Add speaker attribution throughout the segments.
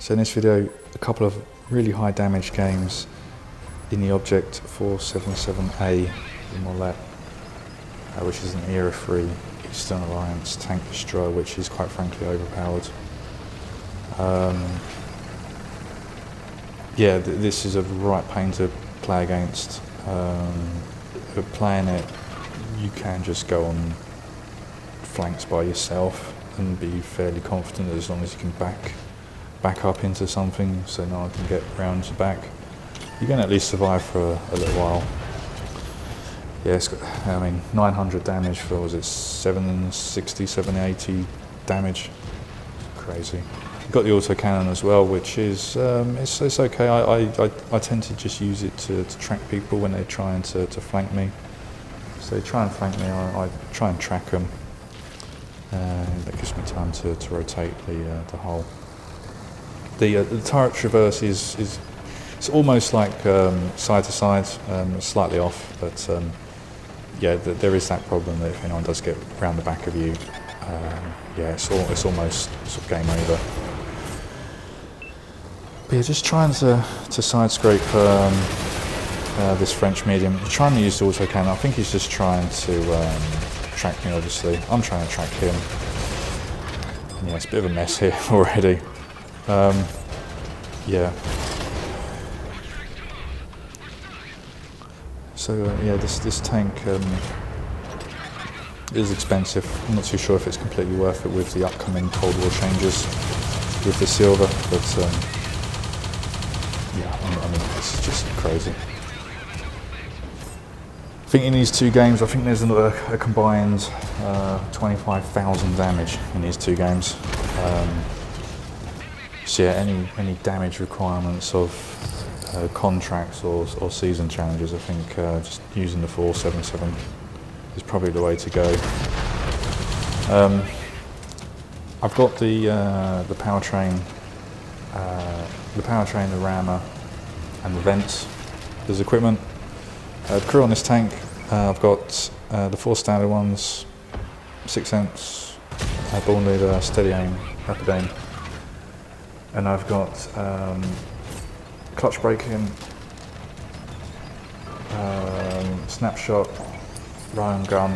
Speaker 1: So in this video, a couple of really high damage games in the Object 477A in Mollet, which is an Era 3 Eastern Alliance tank destroyer, which is quite frankly overpowered. Yeah, this is a right pain to play against. But playing it, you can just go on flanks by yourself and be fairly confident as long as you can back up into something so no one can get round your back. You can at least survive for a little while. Yeah, it's got, I mean, 900 damage for, was it 760, 780 damage? Crazy. You've got the autocannon as well, which is, it's okay. I tend to just use it to track people when they're trying to flank me. So they try and flank me, I try and track them. That gives me time to rotate the hull. The turret traverse is it's almost like side to side, slightly off, but yeah, there is that problem that if anyone does get round the back of you, yeah, it's almost sort of game over. But yeah, just trying to side scrape this French medium. He's trying to use the autocannon. I think he's just trying to track me, obviously. I'm trying to track him. And yeah, it's a bit of a mess here already. Yeah. So yeah, this tank is expensive. I'm not too sure if it's completely worth it with the upcoming Cold War changes with the silver, but yeah, I mean, this is just crazy. I think in these two games, I think there's a combined 25,000 damage in these two games. So yeah, any damage requirements of contracts or season challenges, I think just using the 477 is probably the way to go. I've got the powertrain, the rammer, and the vents as equipment. Crew on this tank, I've got the 4 standard ones, 6 amps, Born Leader, steady aim, rapid aim, and I've got clutch braking, snapshot, Ryan gun.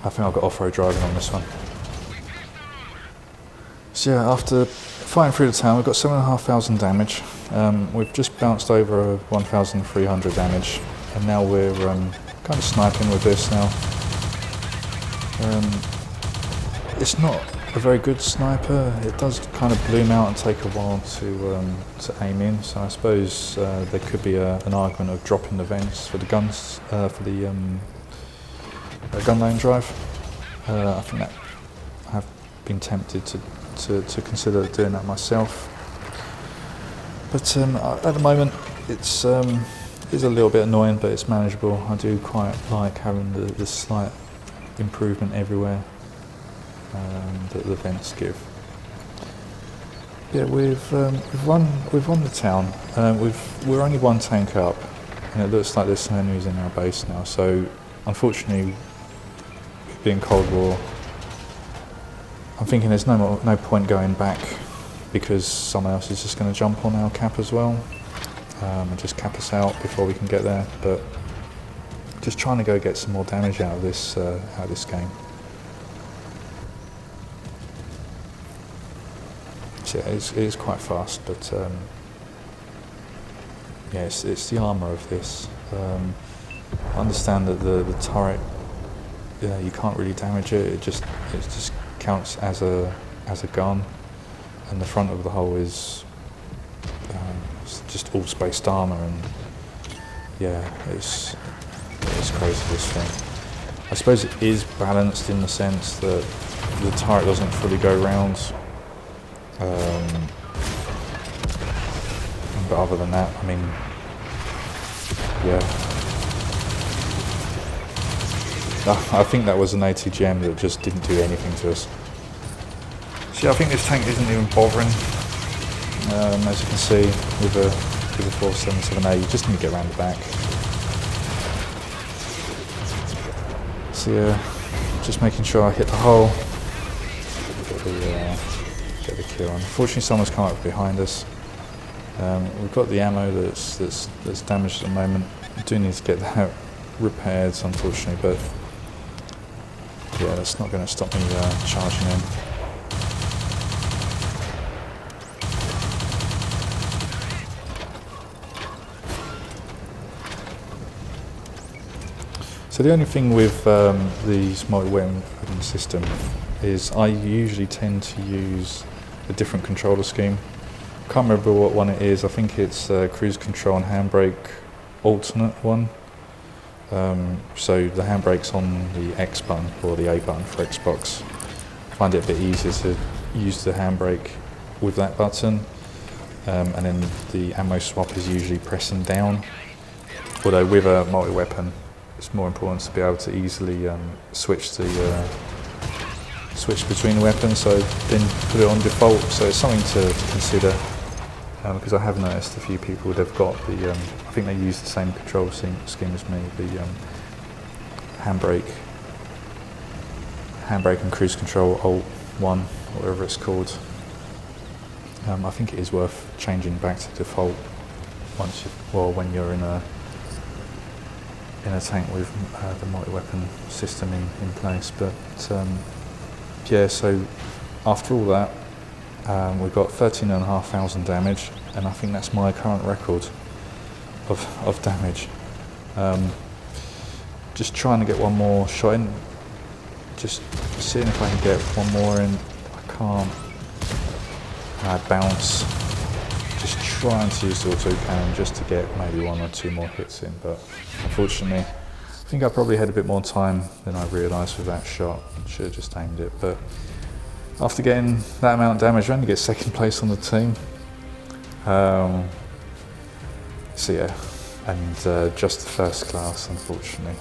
Speaker 1: I think I've got off-road driving on this one. So yeah, after fighting through the town, we've got 7,500 damage. We've just bounced over 1,300 damage, and now we're kind of sniping with this now. It's not a very good sniper. It does kind of bloom out and take a while to aim in, so I suppose there could be an argument of dropping the vents for the guns, for the gun lane drive. I think that I've been tempted to consider doing that myself, but at the moment it's a little bit annoying, but it's manageable. I do quite like having the slight improvement everywhere that the vents give. Yeah, we've won the town. We're only one tank up, and it looks like there's some enemies in our base now. So, unfortunately, being Cold War, I'm thinking there's no point going back because someone else is just going to jump on our cap as well and just cap us out before we can get there. But just trying to go get some more damage out of this game. Yeah, it is quite fast, but yeah, it's the armour of this. I understand that the turret, you can't really damage it. It just counts as a gun, and the front of the hull is just all spaced armour, and yeah, it's crazy, this thing. I suppose it is balanced in the sense that the turret doesn't fully go round. But other than that, I mean, yeah. I think that was an ATGM that just didn't do anything to us. See, I think this tank isn't even bothering. As you can see, with the 477A, you just need to get around the back. So yeah, just making sure I hit the hole. get the kill. Unfortunately, someone's come up behind us. We've got the ammo that's damaged at the moment. We do need to get that repaired, unfortunately, but yeah, that's not going to stop me charging in. So the only thing with these multi-weapon system is I usually tend to use a different controller scheme. Can't remember what one it is. I think it's cruise control and handbrake alternate one. So the handbrake's on the X button or the A button for Xbox. I find it a bit easier to use the handbrake with that button, and then the ammo swap is usually pressing down. Although with a multi-weapon, it's more important to be able to easily switch between the weapons. So then put it on default. So it's something to consider. Because I have noticed a few people, they've got the, I think they use the same control scheme as me, the handbrake and cruise control Alt 1, whatever it's called. I think it is worth changing back to default when you're in a tank with the multi-weapon system in place. But yeah, so after all that, we've got 13,500 damage, and I think that's my current record of damage. Just trying to get one more shot in, just seeing if I can get one more in. I can't. I bounce, just trying to use the auto cannon just to get maybe one or two more hits in, but unfortunately I think I probably had a bit more time than I realised with that shot. I should have just aimed it, but after getting that amount of damage, I only get second place on the team. So yeah, and just the first class, unfortunately.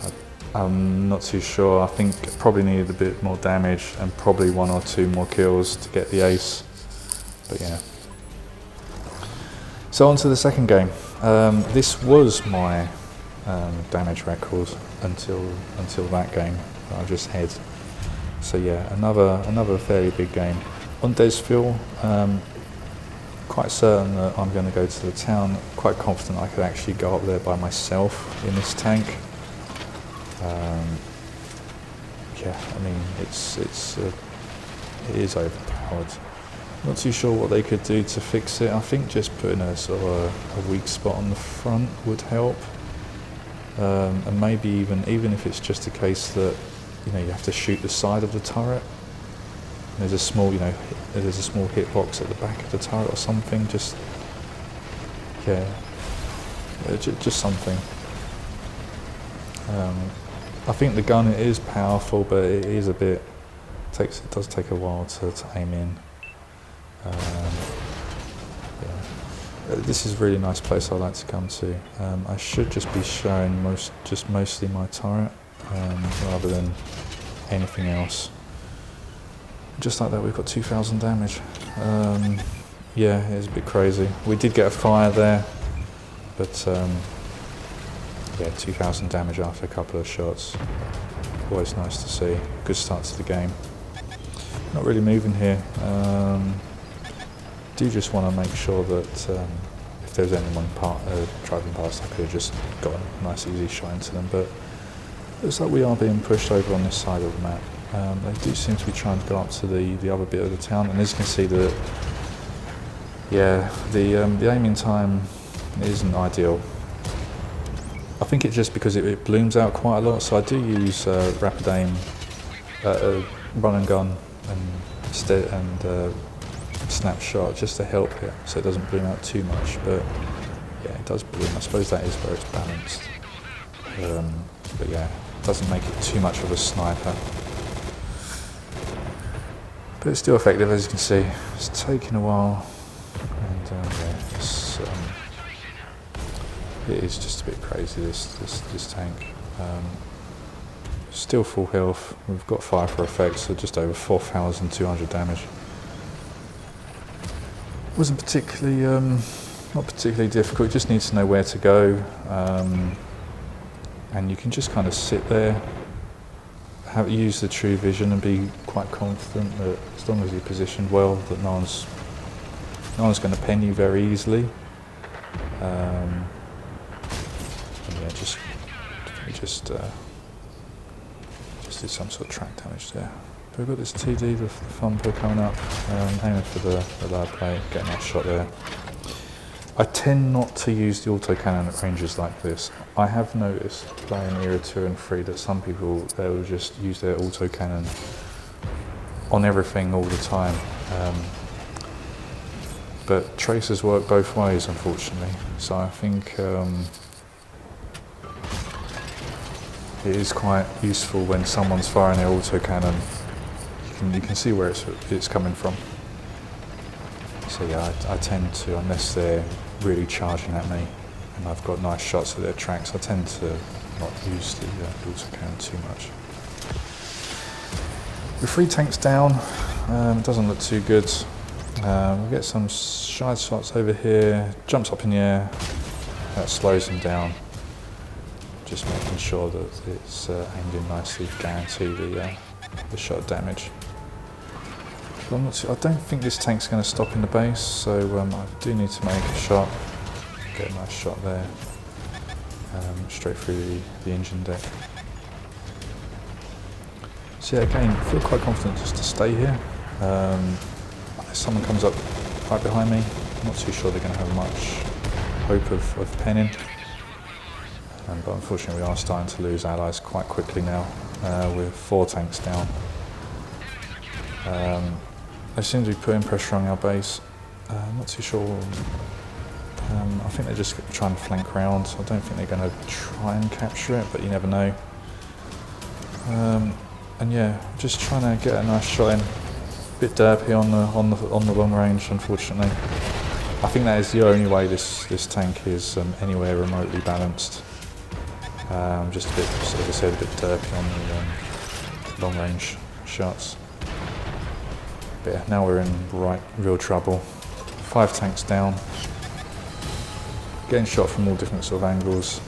Speaker 1: I'm not too sure. I think I probably needed a bit more damage and probably one or two more kills to get the ace. But yeah. So on to the second game. This was my damage record until that game that I just had. So yeah, another fairly big game. On Desville, quite certain that I'm going to go to the town. Quite confident I could actually go up there by myself in this tank. Yeah, I mean it is overpowered. Not too sure what they could do to fix it. I think just putting a sort of a weak spot on the front would help, and maybe even if it's just a case that you have to shoot the side of the turret. There's a small hitbox at the back of the turret or something. Just something. I think the gun is powerful, but it is a bit. It does take a while to aim in. This is a really nice place I like to come to. I should just be showing mostly my turret rather than anything else. Just like that, we've got 2,000 damage. Yeah, it's a bit crazy. We did get a fire there, but yeah, 2,000 damage after a couple of shots. Always nice to see. Good start to the game. Not really moving here. Do just want to make sure that if there's anyone driving past, I could have just got a nice easy shot into them, but it looks like we are being pushed over on this side of the map. They do seem to be trying to go up to the other bit of the town, and as you can see, the aiming time isn't ideal. I think it's just because it blooms out quite a lot, so I do use rapid aim, run and gun, and snapshot just to help it, so it doesn't bloom out too much. But yeah, it does bloom. I suppose that is where it's balanced. But yeah, it doesn't make it too much of a sniper. But it's still effective, as you can see. It's taking a while, and yeah, it is just a bit crazy, this tank. Still full health. We've got fire for effect, so just over 4,200 damage. Wasn't particularly, not particularly difficult. Just need to know where to go, and you can just kind of sit there use the true vision and be quite confident that as long as you're positioned well, that no one's going to pen you very easily. And yeah, just did some sort of track damage there. But we've got this TD, the thumper coming up, aiming for the lower plate, getting that shot there. I tend not to use the autocannon at ranges like this. I have noticed playing Era 2 and 3 that some people, they will just use their autocannon on everything all the time. But tracers work both ways, unfortunately. So I think it is quite useful when someone's firing their autocannon. You can see where it's coming from. So yeah, I tend to, unless they're really charging at me and I've got nice shots at their tracks, I tend to not use the autocannon too much. With 3 tanks down, it doesn't look too good. We get some side shots over here, jumps up in the air, that slows them down. Just making sure that it's aimed in nicely to guarantee the shot damage. I don't think this tank's going to stop in the base, so I do need to make a shot. Get a nice shot there, straight through the engine deck. So yeah, again, I feel quite confident just to stay here. If someone comes up right behind me, I'm not too sure they're going to have much hope of penning. But unfortunately we are starting to lose allies quite quickly now, with 4 tanks down. They seem to be putting pressure on our base. I'm not too sure. I think they're just trying to flank round. I don't think they're going to try and capture it, but you never know. And yeah, just trying to get a nice shot in. Bit derpy on the long range, unfortunately. I think that is the only way this tank is anywhere remotely balanced. Just a bit, as I said, a bit derpy on the long range shots. But yeah, now we're in real trouble. 5 tanks down. Getting shot from all different sort of angles.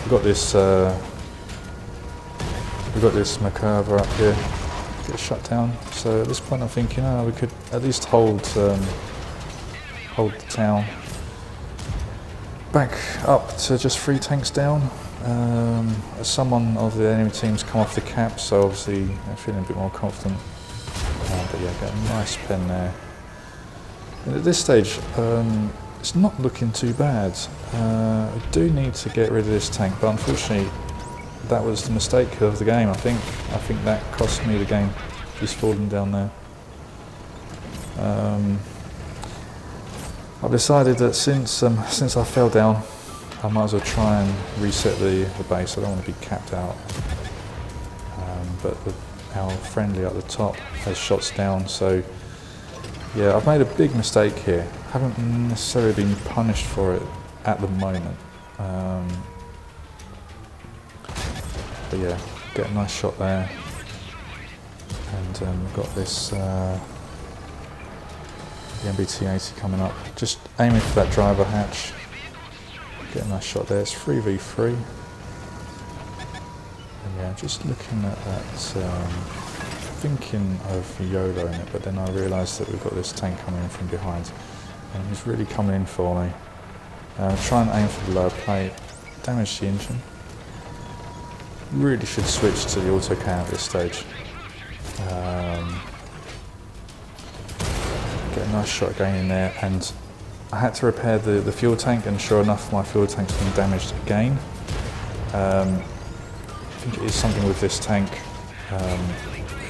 Speaker 1: We've got this McCurver up here. Get shut down. So at this point I'm thinking, we could at least hold the town. Back up to just 3 tanks down. Someone of the enemy team's come off the cap, so obviously they're feeling a bit more confident. But yeah, get a nice pen there. And at this stage, it's not looking too bad. I do need to get rid of this tank, but unfortunately that was the mistake of the game. I think that cost me the game, just falling down there. I've decided that since I fell down, I might as well try and reset the base. I don't want to be capped out. But our friendly at the top has shots down, so yeah, I've made a big mistake here. Haven't necessarily been punished for it at the moment. But yeah, get a nice shot there. And we've got this the MBT-80 coming up. Just aiming for that driver hatch. Get a nice shot there. It's 3v3. And yeah, just looking at that, thinking of YOLO in it, but then I realised that we've got this tank coming in from behind, and he's really coming in for me. Try and aim for the lower plate, damage the engine. Really should switch to the autocannon at this stage. Get a nice shot again in there, and I had to repair the fuel tank, and sure enough my fuel tank's been damaged again. I think it is something with this tank.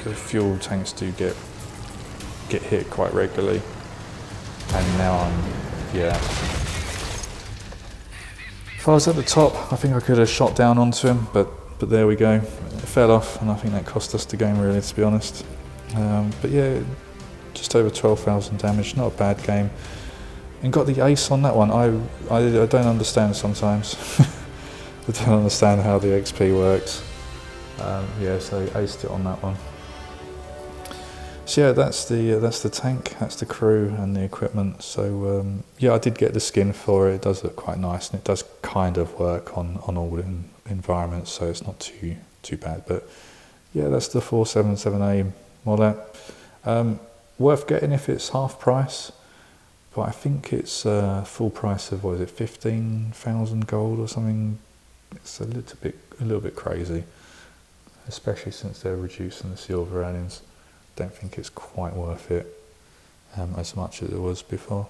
Speaker 1: The fuel tanks do get hit quite regularly, and now yeah. If I was at the top, I think I could have shot down onto him, but there we go. It fell off, and I think that cost us the game, really, to be honest. But yeah, just over 12,000 damage, not a bad game. And got the ace on that one. I don't understand sometimes. I don't understand how the XP works. Yeah, so aced it on that one. So yeah, that's the tank, that's the crew and the equipment. So yeah, I did get the skin for it. It does look quite nice, and it does kind of work on all environments, so it's not too bad. But Yeah, that's the 477A model. Worth getting if it's half price, but I think it's full price of, what is it, 15,000 gold or something. It's a little bit crazy, especially since they're reducing the silver earnings. Don't think it's quite worth it as much as it was before.